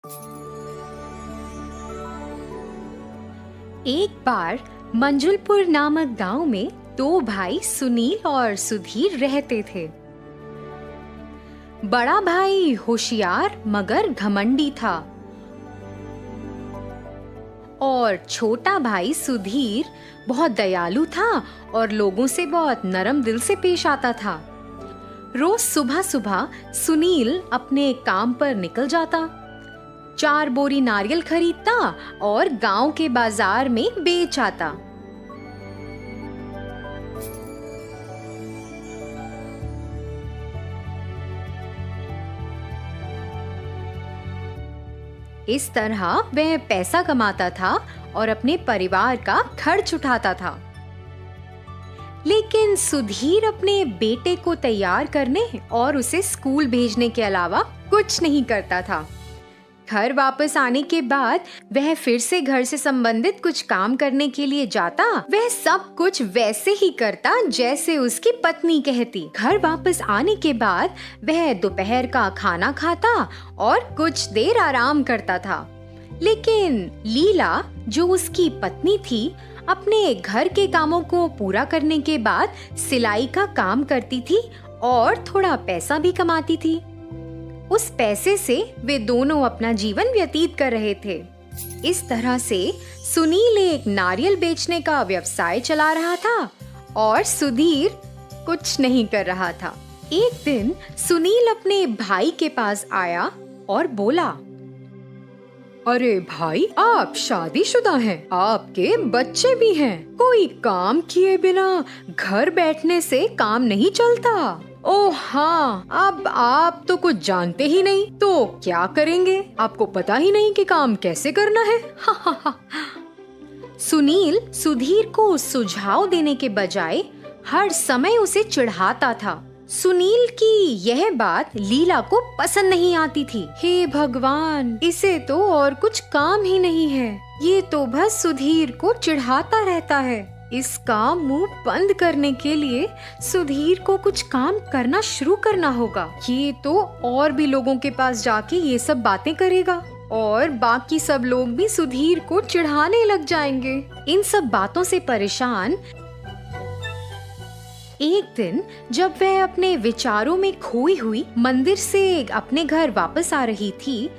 एक बार मंजुलपुर नामक गांव में दो भाई सुनील और सुधीर रहते थे। बड़ा भाई होशियार मगर घमंडी था और छोटा भाई सुधीर बहुत दयालु था और लोगों से बहुत नरम दिल से पेश आता था। रोज सुबह सुबह सुनील अपने काम पर निकल जाता, 4 बोरी नारियल खरीदता और गांव के बाजार में बेच आता। इस तरह वह पैसा कमाता था और अपने परिवार का खर्च उठाता था। लेकिन सुधीर अपने बेटे को तैयार करने और उसे स्कूल भेजने के अलावा कुछ नहीं करता था। घर वापस आने के बाद वह फिर से घर से संबंधित कुछ काम करने के लिए जाता। वह सब कुछ वैसे ही करता जैसे उसकी पत्नी कहती। घर वापस आने के बाद वह दोपहर का खाना खाता और कुछ देर आराम करता था। लेकिन लीला, जो उसकी पत्नी थी, अपने घर के कामों को पूरा करने के बाद सिलाई का काम करती थी और थोड़ा पैसा भी कमाती थी। उस पैसे से वे दोनों अपना जीवन व्यतीत कर रहे थे। इस तरह से सुनील एक नारियल बेचने का व्यवसाय चला रहा था और सुधीर कुछ नहीं कर रहा था। एक दिन सुनील अपने भाई के पास आया और बोला, अरे भाई, आप शादीशुदा हैं, आपके बच्चे भी हैं। कोई काम किए बिना घर बैठने से काम नहीं चलता। ओह हाँ, अब आप तो कुछ जानते ही नहीं, तो क्या करेंगे? आपको पता ही नहीं कि काम कैसे करना है। सुनील सुधीर को सुझाव देने के बजाय हर समय उसे चिढ़ाता था। सुनील की यह बात लीला को पसंद नहीं आती थी। हे भगवान, इसे तो और कुछ काम ही नहीं है, ये तो बस सुधीर को चिढ़ाता रहता है। इसका मुंह बंद करने के लिए सुधीर को कुछ काम करना शुरू करना होगा। ये तो और भी लोगों के पास जाके ये सब बातें करेगा और बाकी सब लोग भी सुधीर को चिढ़ाने लग जाएंगे। इन सब बातों से परेशान एक दिन जब वह अपने विचारों में खोई हुई मंदिर से अपने घर वापस आ रही थी,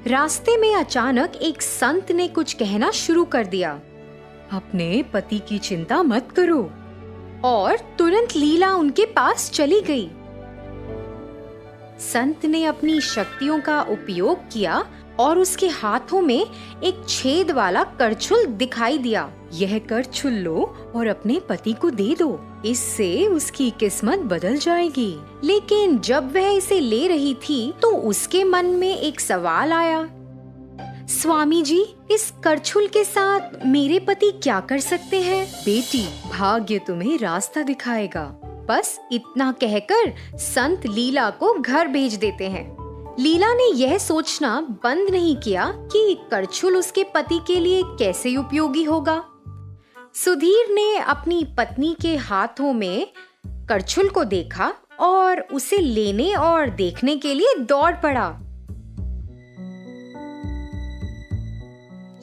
रास्ते में अचानक एक संत ने कुछ कहना शुरू कर दिया। अपने पति की चिंता मत करो। और तुरंत लीला उनके पास चली गई। संत ने अपनी शक्तियों का उपयोग किया और उसके हाथों में एक छेद वाला करछुल दिखाई दिया। यह करछुल लो और अपने पति को दे दो, इससे उसकी किस्मत बदल जाएगी। लेकिन जब वह इसे ले रही थी तो उसके मन में एक सवाल आया। स्वामी जी, इस करछुल के साथ मेरे पति क्या कर सकते हैं? बेटी, भाग्य तुम्हें रास्ता दिखाएगा। बस इतना कहकर संत लीला को घर भेज देते हैं। लीला ने यह सोचना बंद नहीं किया कि करछुल उसके पति के लिए कैसे उपयोगी होगा। सुधीर ने अपनी पत्नी के हाथों में करछुल को देखा और उसे लेने और देखने के लिए दौड़ पड़ा।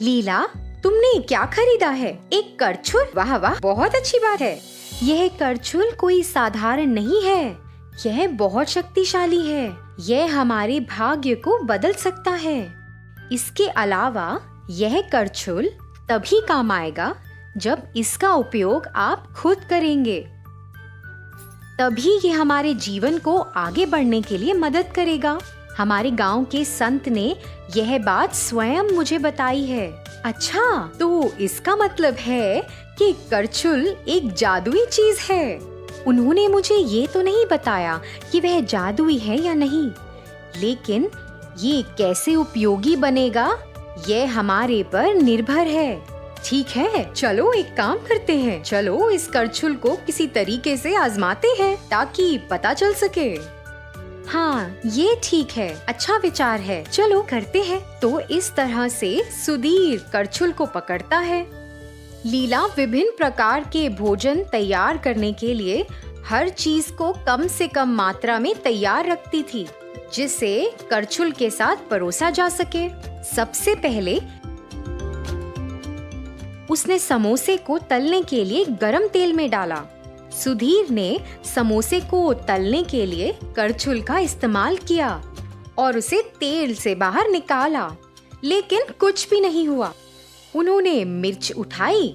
लीला, तुमने क्या खरीदा है? एक करछुल? वाह वाह, बहुत अच्छी बात है। यह करछुल कोई साधारण नहीं है, यह बहुत शक्तिशाली है। यह हमारे भाग्य को बदल सकता है। इसके अलावा यह करछुल तभी काम आएगा जब इसका उपयोग आप खुद करेंगे। तभी ये हमारे जीवन को आगे बढ़ने के लिए मदद करेगा। हमारे गांव के संत ने यह बात स्वयं मुझे बताई है। अच्छा, तो इसका मतलब है कि करछुल एक जादुई चीज है। उन्होंने मुझे ये तो नहीं बताया कि वह जादुई है या नहीं, लेकिन ये कैसे उपयोगी बनेगा यह हमारे पर निर्भर है। ठीक है, चलो एक काम करते हैं। चलो इस करछुल को किसी तरीके से आजमाते हैं ताकि पता चल सके। हाँ, ये ठीक है, अच्छा विचार है, चलो करते हैं। तो इस तरह से सुधीर करछुल को पकड़ता है। लीला विभिन्न प्रकार के भोजन तैयार करने के लिए हर चीज को कम से कम मात्रा में तैयार रखती थी। जिसे करछुल के साथ परोसा जा सके। सबसे पहले उसने समोसे को तलने के लिए गरम तेल में डाला। सुधीर ने समोसे को तलने के लिए करछुल का इस्तेमाल किया और उसे तेल से बाहर निकाला, लेकिन कुछ भी नहीं हुआ। उन्होंने मिर्च उठाई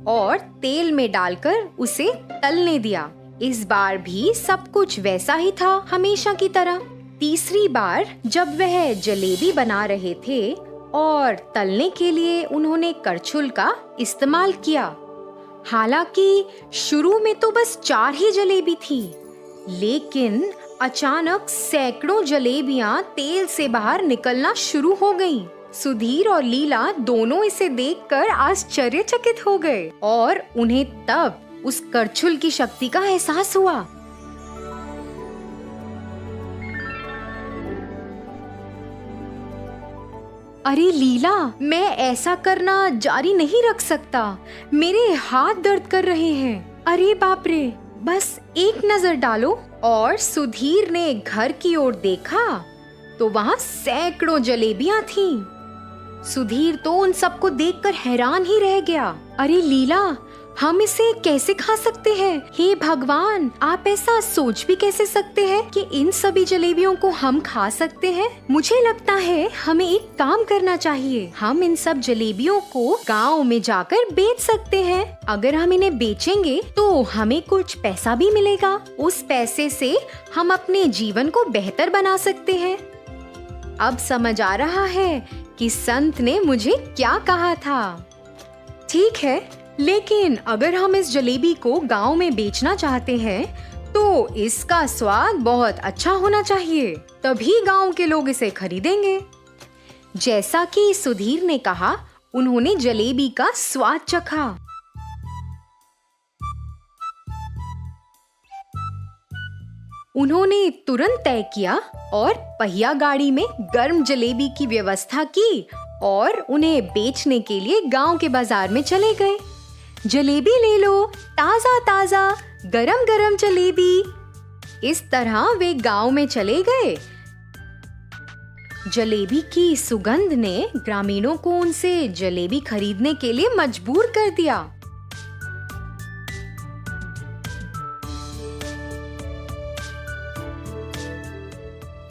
और तेल में डालकर उसे तलने दिया। इस बार भी सब कुछ वैसा ही था, हमेशा की तरह। तीसरी बार जब वह जलेबी बना रहे थे और तलने के लिए उन्होंने करछुल का इस्तेमाल किया। हालांकि शुरू में तो बस 4 ही जलेबी थी, लेकिन अचानक सैकड़ों जलेबियां तेल से बाहर निकलना शुरू हो गईं। सुधीर और लीला दोनों इसे देखकर आश्चर्यचकित हो गए और उन्हें तब उस करछुल की शक्ति का एहसास हुआ। अरे लीला, मैं ऐसा करना जारी नहीं रख सकता, मेरे हाथ दर्द कर रहे हैं। अरे बाप रे, बस एक नजर डालो। और सुधीर ने घर की ओर देखा तो वहाँ सैकड़ों जलेबियां थीं। सुधीर तो उन सबको देखकर हैरान ही रह गया। अरे लीला, हम इसे कैसे खा सकते हैं? हे भगवान, आप ऐसा सोच भी कैसे सकते हैं कि इन सभी जलेबियों को हम खा सकते हैं? मुझे लगता है हमें एक काम करना चाहिए। हम इन सब जलेबियों को गांव में जाकर बेच सकते हैं। अगर हम इन्हें बेचेंगे तो हमें कुछ पैसा भी मिलेगा। उस पैसे से हम अपने जीवन को बेहतर बना सकते हैं। अब समझ आ रहा है कि संत ने मुझे क्या कहा था। ठीक है, लेकिन अगर हम इस जलेबी को गांव में बेचना चाहते हैं तो इसका स्वाद बहुत अच्छा होना चाहिए, तभी गांव के लोग इसे खरीदेंगे। जैसा कि सुधीर ने कहा, उन्होंने जलेबी का स्वाद चखा। उन्होंने तुरंत तय किया और पहिया गाड़ी में गर्म जलेबी की व्यवस्था की और उन्हें बेचने के लिए गांव के बाजार में चले गए। जलेबी ले लो, ताजा ताजा गरम गरम जलेबी। इस तरह वे गांव में चले गए। जलेबी की सुगंध ने ग्रामीणों को उनसे जलेबी खरीदने के लिए मजबूर कर दिया।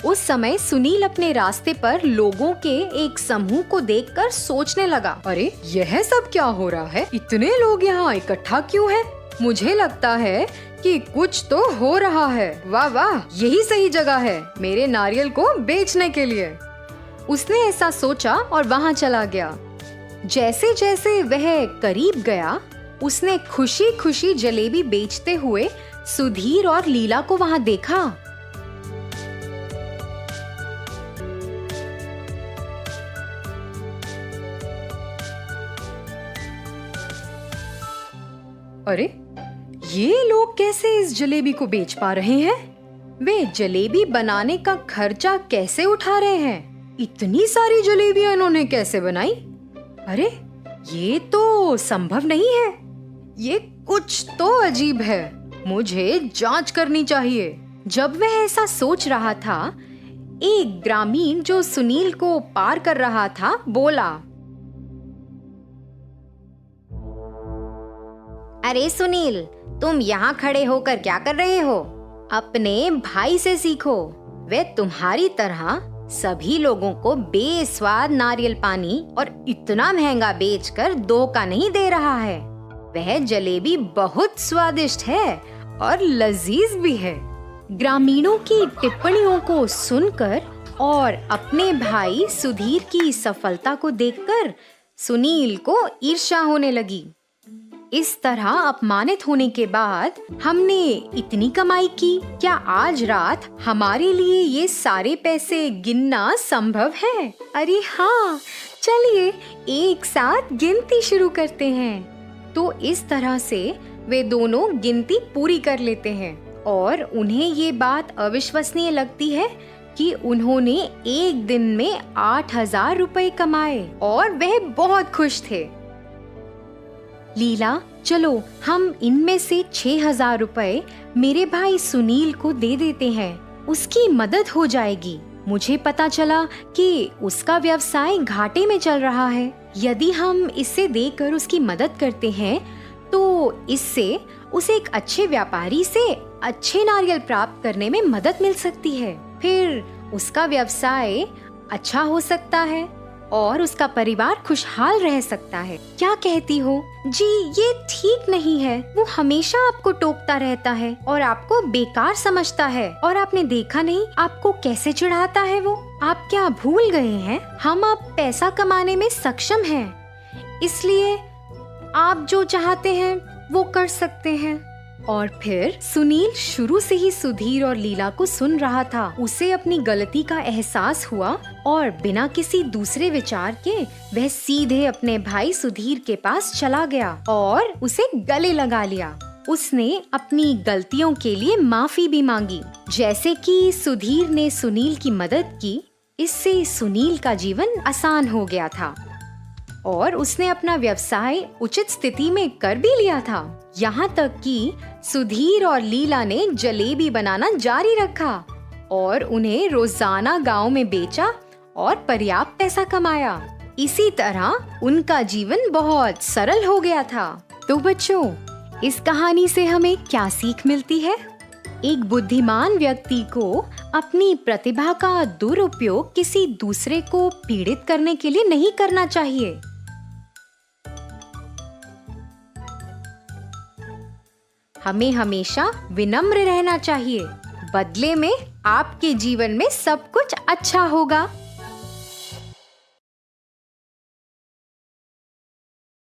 उस समय सुनील अपने रास्ते पर लोगों के एक समूह को देखकर सोचने लगा, अरे यह सब क्या हो रहा है? इतने लोग यहाँ इकट्ठा क्यों हैं? मुझे लगता है कि कुछ तो हो रहा है। वाह वाह, यही सही जगह है मेरे नारियल को बेचने के लिए। उसने ऐसा सोचा और वहाँ चला गया। जैसे जैसे वह करीब गया, उसने खुशी खुशी जलेबी बेचते हुए सुधीर और लीला को वहाँ देखा। अरे ये लोग कैसे इस जलेबी को बेच पा रहे हैं? वे जलेबी बनाने का खर्चा कैसे उठा रहे हैं? इतनी सारी जलेबियां इन्होंने कैसे बनाई? अरे ये तो संभव नहीं है। ये कुछ तो अजीब है, मुझे जांच करनी चाहिए। जब वह ऐसा सोच रहा था, एक ग्रामीण जो सुनील को पार कर रहा था बोला, अरे सुनील, तुम यहाँ खड़े होकर क्या कर रहे हो? अपने भाई से सीखो। वे तुम्हारी तरह सभी लोगों को बेस्वाद नारियल पानी और इतना महंगा बेचकर धोखा नहीं दे रहा है। वह जलेबी बहुत स्वादिष्ट है और लजीज भी है। ग्रामीणों की टिप्पणियों को सुनकर और अपने भाई सुधीर की सफलता को देखकर सुनील को ईर्ष्या होने लगी। इस तरह अपमानित होने के बाद हमने इतनी कमाई की, क्या आज रात हमारे लिए ये सारे पैसे गिनना संभव है? अरे हाँ, चलिए एक साथ गिनती शुरू करते हैं। तो इस तरह से वे दोनों गिनती पूरी कर लेते हैं और उन्हें ये बात अविश्वसनीय लगती है कि उन्होंने एक दिन में 8,000 रुपए कमाए और वह बहुत खुश थे। लीला, चलो हम इनमें से 6,000 रुपए मेरे भाई सुनील को दे देते हैं, उसकी मदद हो जाएगी। मुझे पता चला कि उसका व्यवसाय घाटे में चल रहा है। यदि हम इससे देखकर उसकी मदद करते हैं तो इससे उसे एक अच्छे व्यापारी से अच्छे नारियल प्राप्त करने में मदद मिल सकती है। फिर उसका व्यवसाय अच्छा हो सकता है और उसका परिवार खुशहाल रह सकता है। क्या कहती हो? जी, ये ठीक नहीं है। वो हमेशा आपको टोकता रहता है और आपको बेकार समझता है। और आपने देखा नहीं आपको कैसे चिढ़ाता है वो? आप क्या भूल गए हैं? हम अब पैसा कमाने में सक्षम हैं, इसलिए आप जो चाहते हैं वो कर सकते हैं। और फिर सुनील शुरू से ही सुधीर और लीला को सुन रहा था। उसे अपनी गलती का एहसास हुआ और बिना किसी दूसरे विचार के वह सीधे अपने भाई सुधीर के पास चला गया और उसे गले लगा लिया। उसने अपनी गलतियों के लिए माफी भी मांगी। जैसे कि सुधीर ने सुनील की मदद की, इससे सुनील का जीवन आसान हो गया था और उसने अपना व्यवसाय उचित स्थिति में कर भी लिया था। यहाँ तक कि सुधीर और लीला ने जलेबी बनाना जारी रखा और उन्हें रोजाना गांव में बेचा और पर्याप्त पैसा कमाया। इसी तरह उनका जीवन बहुत सरल हो गया था। तो बच्चों, इस कहानी से हमें क्या सीख मिलती है? एक बुद्धिमान व्यक्ति को अपनी प्रतिभा का दुरुपयोग किसी दूसरे को पीड़ित करने के लिए नहीं करना चाहिए। हमें हमेशा विनम्र रहना चाहिए। बदले में आपके जीवन में सब कुछ अच्छा होगा।